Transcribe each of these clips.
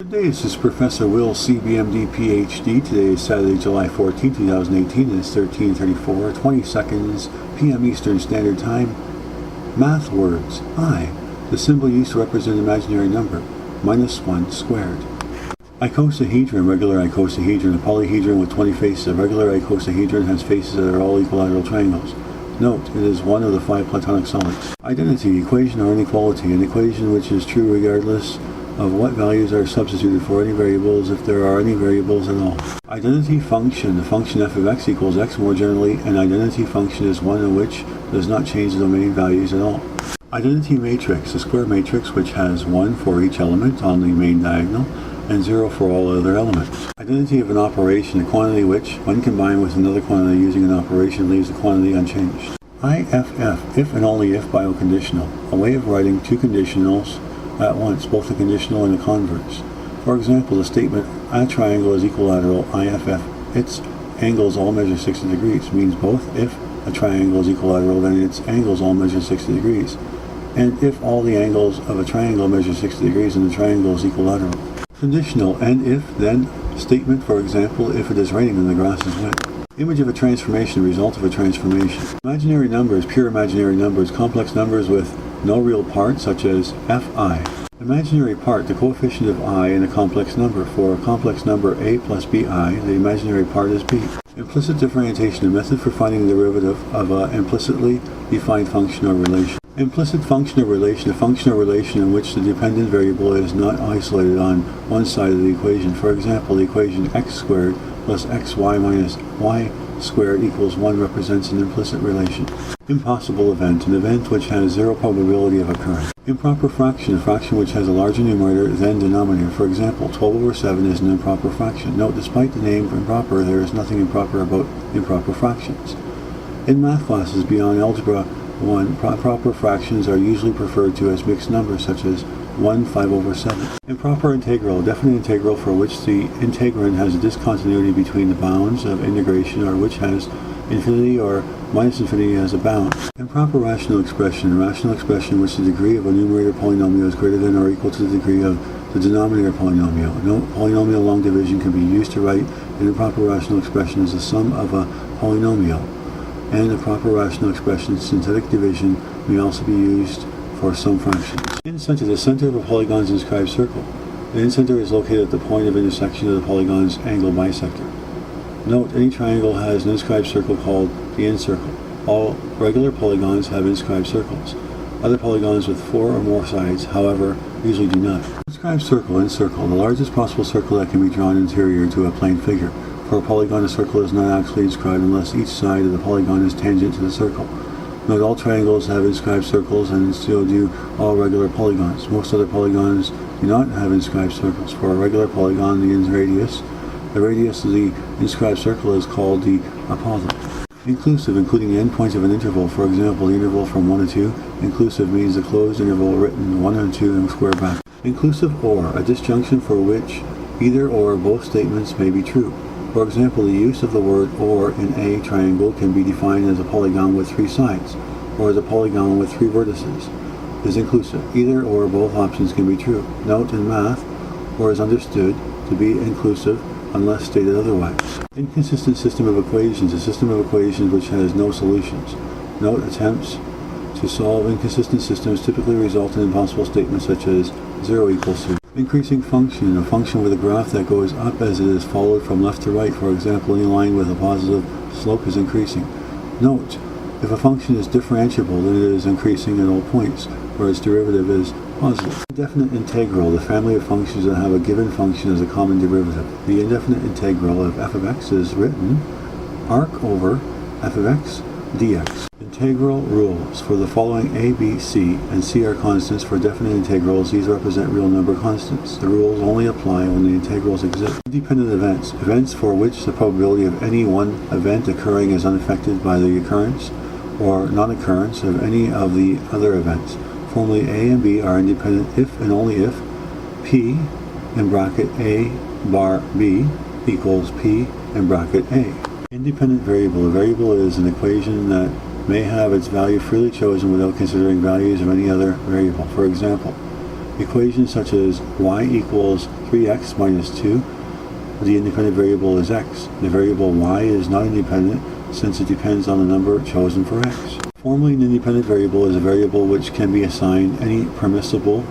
Today this is Professor Will CBMD PhD. Today is Saturday, July 14, 2018, and it's 13:34, 20 seconds p.m. Eastern Standard Time. Math words. I. The symbol used to represent an imaginary number. -1 squared. Icosahedron, regular icosahedron. A polyhedron with 20 faces. A regular icosahedron has faces that are all equilateral triangles. Note, it is one of the 5 Platonic solids. Identity, equation or inequality. An equation which is true regardless of what values are substituted for any variables, if there are any variables at all. Identity function. The function f of x equals x. More generally, an identity function is one in which does not change the domain values at all. Identity matrix. A square matrix which has 1 for each element on the main diagonal and 0 for all other elements. Identity of an operation. A quantity which, when combined with another quantity using an operation, leaves the quantity unchanged. IFF. If and only if bioconditional. A way of writing two conditionals at once, both the conditional and the converse. For example, the statement, a triangle is equilateral, IFF, its angles all measure 60 degrees, means both if a triangle is equilateral, then its angles all measure 60 degrees. And if all the angles of a triangle measure 60 degrees, then the triangle is equilateral. Conditional, and if, then, statement, for example, if it is raining, then the grass is wet. Image of a transformation, result of a transformation. Imaginary numbers, pure imaginary numbers, complex numbers with no real part, such as fi. Imaginary part, the coefficient of I in a complex number. For a complex number a plus bi, the imaginary part is b. Implicit differentiation, a method for finding the derivative of an implicitly defined function or relation. Implicit function or relation, a function or relation in which the dependent variable is not isolated on one side of the equation. For example, the equation x squared plus xy minus y squared equals 1 represents an implicit relation. Impossible event, an event which has zero probability of occurring. Improper fraction, a fraction which has a larger numerator than denominator. For example, 12 over 7 is an improper fraction. Note, despite the name improper, there is nothing improper about improper fractions. In math classes beyond Algebra 1, proper fractions are usually referred to as mixed numbers, such as 1 5 over 7. Improper integral, a definite integral for which the integrand has a discontinuity between the bounds of integration, or which has infinity or minus infinity as a bound. Improper rational expression, a rational expression in which the degree of a numerator polynomial is greater than or equal to the degree of the denominator polynomial. Note, polynomial long division can be used to write an improper rational expression as the sum of a polynomial. And a proper rational expression, synthetic division, may also be used for some fractions. Incenter, the center of a polygon's inscribed circle. The incenter is located at the point of intersection of the polygon's angle bisector. Note, any triangle has an inscribed circle called the incircle. All regular polygons have inscribed circles. Other polygons with 4 or more sides, however, usually do not. Inscribed circle, incircle, the largest possible circle that can be drawn interior to a plane figure. For a polygon, a circle is not actually inscribed unless each side of the polygon is tangent to the circle. Note, all triangles have inscribed circles, and so do all regular polygons. Most other polygons do not have inscribed circles. For a regular polygon, the radius of the inscribed circle is called the apothem. Inclusive, including the endpoints of an interval. For example, the interval from 1 to 2. Inclusive means the closed interval written 1 and 2 in square brackets. Inclusive or, a disjunction for which either or both statements may be true. For example, the use of the word or in a triangle can be defined as a polygon with 3 sides, or as a polygon with 3 vertices. Is inclusive. Either or both options can be true. Note, in math, or is understood to be inclusive unless stated otherwise. Inconsistent system of equations, a system of equations which has no solutions. Note, attempts to solve inconsistent systems typically result in impossible statements such as 0 equals 2. Increasing function, a function with a graph that goes up as it is followed from left to right. For example, any line with a positive slope is increasing. Note, if a function is differentiable, then it is increasing at all points, where its derivative is positive. Indefinite integral, the family of functions that have a given function as a common derivative. The indefinite integral of f of x is written arc over f of x dx. Integral rules. For the following a, b, c, and c are constants. For definite integrals, these represent real number constants. The rules only apply when the integrals exist. Independent events. Events for which the probability of any one event occurring is unaffected by the occurrence or non-occurrence of any of the other events. Formally, a and b are independent if and only if p in bracket a bar b equals p in bracket a. Independent variable. A variable is an equation that may have its value freely chosen without considering values of any other variable. For example, Equations such as y equals 3x minus 2, the independent variable is x. The variable y is not independent since it depends on the number chosen for x. Formally, an independent variable is a variable which can be assigned any permissible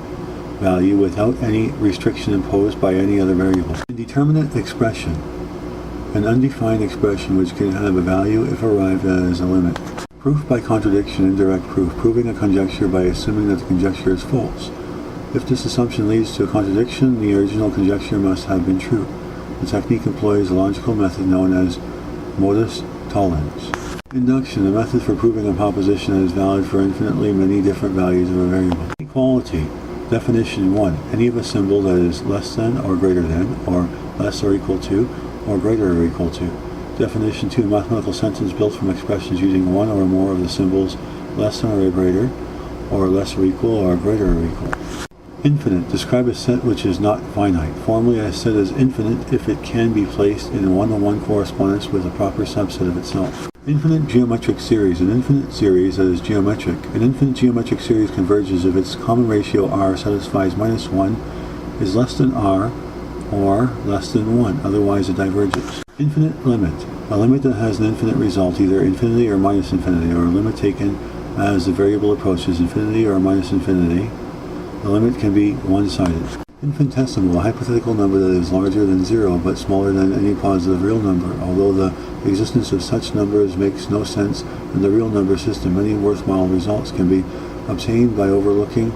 value without any restriction imposed by any other variable. Indeterminate expression, an undefined expression which can have a value if arrived at as a limit. Proof by contradiction, indirect proof, proving a conjecture by assuming that the conjecture is false. If this assumption leads to a contradiction, the original conjecture must have been true. The technique employs a logical method known as modus tollens. Induction, a method for proving a proposition that is valid for infinitely many different values of a variable. Equality. Definition 1. Any of a symbol that is less than or greater than, or less or equal to, or greater or equal to. Definition 2. A mathematical sentence built from expressions using one or more of the symbols less than or greater, or less or equal, or greater or equal. Infinite. Describe a set which is not finite. Formally, a set is infinite if it can be placed in one-to-one correspondence with a proper subset of itself. Infinite geometric series. An infinite series that is geometric. An infinite geometric series converges if its common ratio r satisfies minus 1 is less than r or less than 1, otherwise it diverges. Infinite limit. A limit that has an infinite result, either infinity or minus infinity, or a limit taken as the variable approaches infinity or minus infinity. The limit can be one-sided. Infinitesimal, a hypothetical number that is larger than 0 but smaller than any positive real number. Although the existence of such numbers makes no sense in the real number system, many worthwhile results can be obtained by overlooking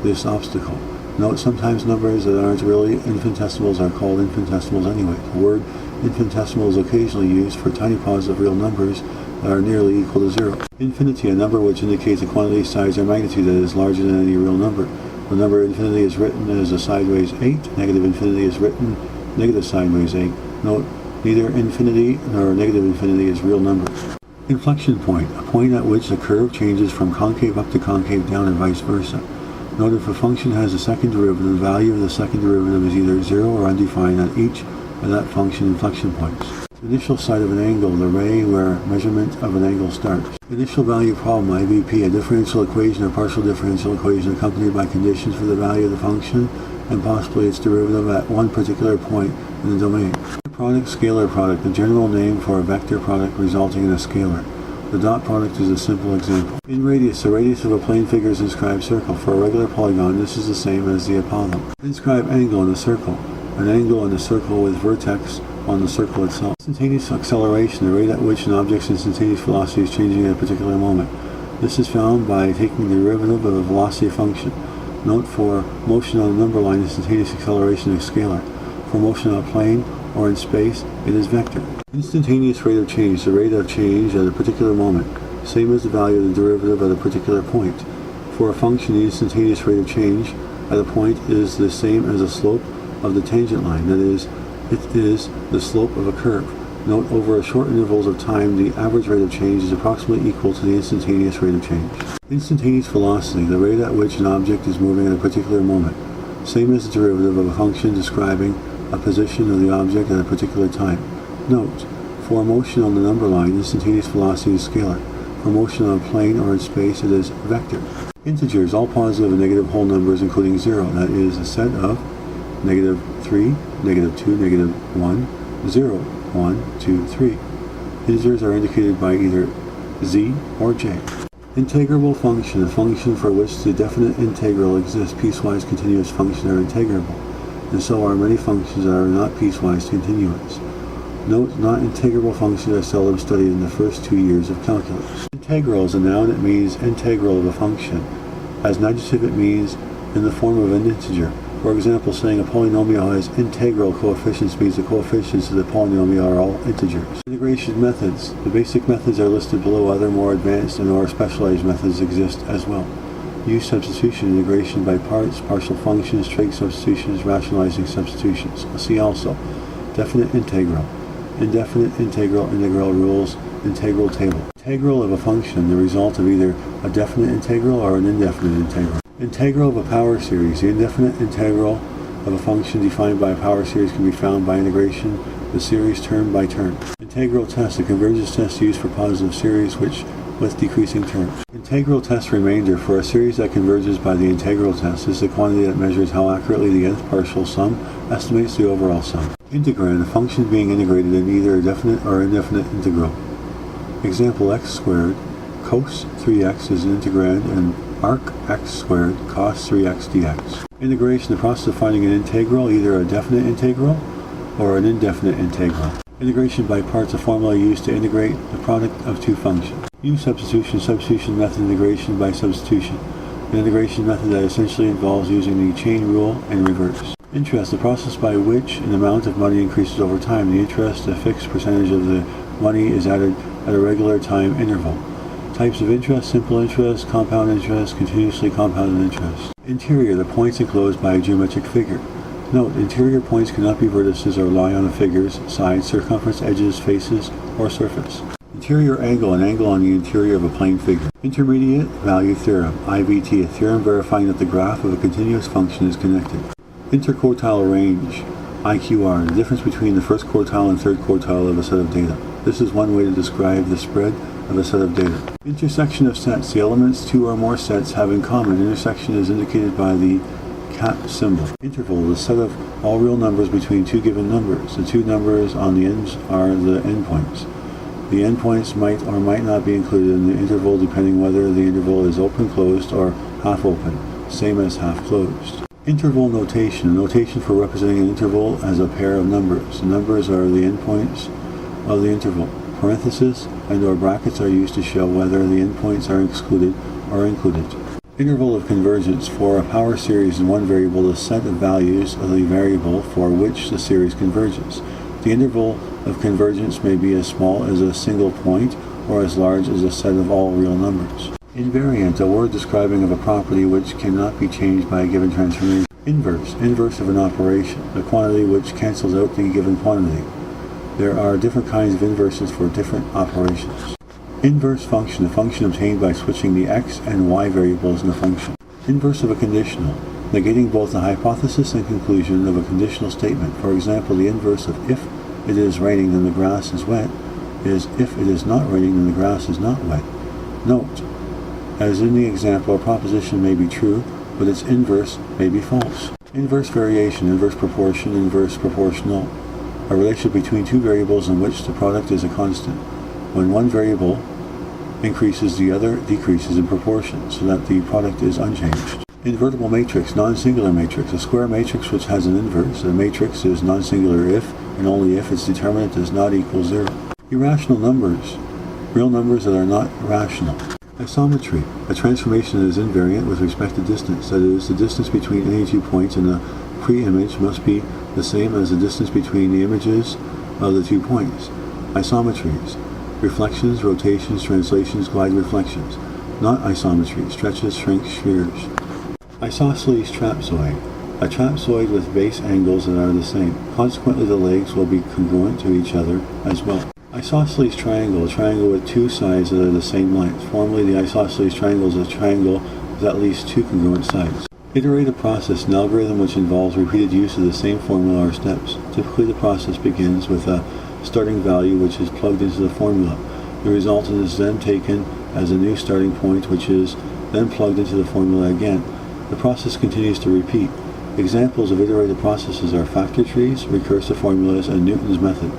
this obstacle. Note, sometimes numbers that aren't really infinitesimals are called infinitesimals anyway. The word infinitesimal is occasionally used for tiny positive real numbers that are nearly equal to 0. Infinity, a number which indicates a quantity, size, or magnitude that is larger than any real number. The number infinity is written as a sideways 8. Negative infinity is written negative sideways 8. Note, neither infinity nor negative infinity is real numbers. Inflection point, a point at which the curve changes from concave up to concave down and vice versa. Note, if a function has a second derivative, the value of the second derivative is either 0 or undefined at each of that function inflection points. Initial side of an angle, the ray where measurement of an angle starts. Initial value problem, IVP, a differential equation or partial differential equation accompanied by conditions for the value of the function and possibly its derivative at one particular point in the domain. Product, scalar product, the general name for a vector product resulting in a scalar. The dot product is a simple example. In radius, the radius of a plane figure is inscribed circle. For a regular polygon, this is the same as the Apollo. Inscribe angle in the circle. An angle in the circle with vertex on the circle itself. Instantaneous acceleration, the rate at which an object's instantaneous velocity is changing at a particular moment. This is found by taking the derivative of a velocity function. Note, for motion on a number line, instantaneous acceleration is scalar. For motion on a plane or in space, it is vector. Instantaneous rate of change, the rate of change at a particular moment, same as the value of the derivative at a particular point. For a function, the instantaneous rate of change at a point is the same as the slope of the tangent line, that is, it is the slope of a curve. Note, over short intervals of time, the average rate of change is approximately equal to the instantaneous rate of change. Instantaneous velocity, the rate at which an object is moving at a particular moment, same as the derivative of a function describing a position of the object at a particular time. Note, for motion on the number line, instantaneous velocity is scalar. For motion on a plane or in space, it is vector. Integers, all positive and negative whole numbers including 0, that is, a set of negative 3, negative 2, negative 1, 0, 1, 2, 3. Integers are indicated by either z or j. Integrable function, a function for which the definite integral exists. Piecewise continuous functions are integrable, and so are many functions that are not piecewise continuous. Note, not integrable functions are seldom studied in the first 2 years of calculus. Integral is a noun. It means integral of a function. As an adjective, it means in the form of an integer. For example, saying a polynomial has integral coefficients means the coefficients of the polynomial are all integers. Integration methods. The basic methods are listed below. Other more advanced and more specialized methods exist as well. Use substitution, integration by parts, partial functions, trig substitutions, rationalizing substitutions. See also definite integral, indefinite integral, integral rules, integral table. Integral of a function, the result of either a definite integral or an indefinite integral. Integral of a power series. The indefinite integral of a function defined by a power series can be found by integration, the series term by term. Integral test, a convergence test used for positive series which with decreasing terms. Integral test remainder for a series that converges by the integral test is the quantity that measures how accurately the nth partial sum estimates the overall sum. Integrand, a function being integrated in either a definite or indefinite integral. Example: x squared cos 3x is an integrand, and arc x squared cos 3x dx. Integration, the process of finding an integral, either a definite integral or an indefinite integral. Integration by parts, a formula used to integrate the product of two functions. U substitution, substitution method, integration by substitution. An integration method that essentially involves using the chain rule in reverse. Interest, the process by which an amount of money increases over time. The interest, a fixed percentage of the money, is added at a regular time interval. Types of interest: simple interest, compound interest, continuously compounded interest. Interior, the points enclosed by a geometric figure. Note: interior points cannot be vertices or lie on the figure's sides, circumference, edges, faces, or surface. Interior angle, an angle on the interior of a plane figure. Intermediate value theorem, IVT, a theorem verifying that the graph of a continuous function is connected. Interquartile range, IQR, the difference between the first quartile and third quartile of a set of data. This is one way to describe the spread of a set of data. Intersection of sets, the elements two or more sets have in common. Intersection is indicated by the cat symbol. Interval, the set of all real numbers between two given numbers. The two numbers on the ends are the endpoints. The endpoints might or might not be included in the interval depending whether the interval is open, closed, or half open, same as half closed. Interval notation, a notation for representing an interval as a pair of numbers. The numbers are the endpoints of the interval. Parentheses and or brackets are used to show whether the endpoints are excluded or included. Interval of convergence, for a power series in one variable, the set of values of the variable for which the series converges. The interval of convergence may be as small as a single point or as large as a set of all real numbers. Invariant, a word describing of a property which cannot be changed by a given transformation. Inverse, inverse of an operation, a quantity which cancels out the given quantity. There are different kinds of inverses for different operations. Inverse function, a function obtained by switching the x and y variables in a function. Inverse of a conditional, negating both the hypothesis and conclusion of a conditional statement. For example, the inverse of if it is raining then the grass is wet is if it is not raining then the grass is not wet. Note: as in the example, a proposition may be true, but its inverse may be false. Inverse variation, inverse proportion, inverse proportional, a relationship between two variables in which the product is a constant. When one variable increases, the other decreases in proportion, so that the product is unchanged. Invertible matrix, non-singular matrix, a square matrix which has an inverse. A matrix is non-singular if and only if its determinant does not equal 0. Irrational numbers, real numbers that are not rational. Isometry, a transformation that is invariant with respect to distance. That is, the distance between any two points in a pre-image must be the same as the distance between the images of the 2 points. Isometries, reflections, rotations, translations, glide reflections. Not isometry, stretches, shrinks, shears. Isosceles trapezoid, a trapezoid with base angles that are the same. Consequently, the legs will be congruent to each other as well. Isosceles triangle, a triangle with two sides that are the same length. Formally, the isosceles triangle is a triangle with at least two congruent sides. Iterative process, an algorithm which involves repeated use of the same formula or steps. Typically, the process begins with a starting value which is plugged into the formula. The resultant is then taken as a new starting point which is then plugged into the formula again. The process continues to repeat. Examples of iterative processes are factor trees, recursive formulas, and Newton's method.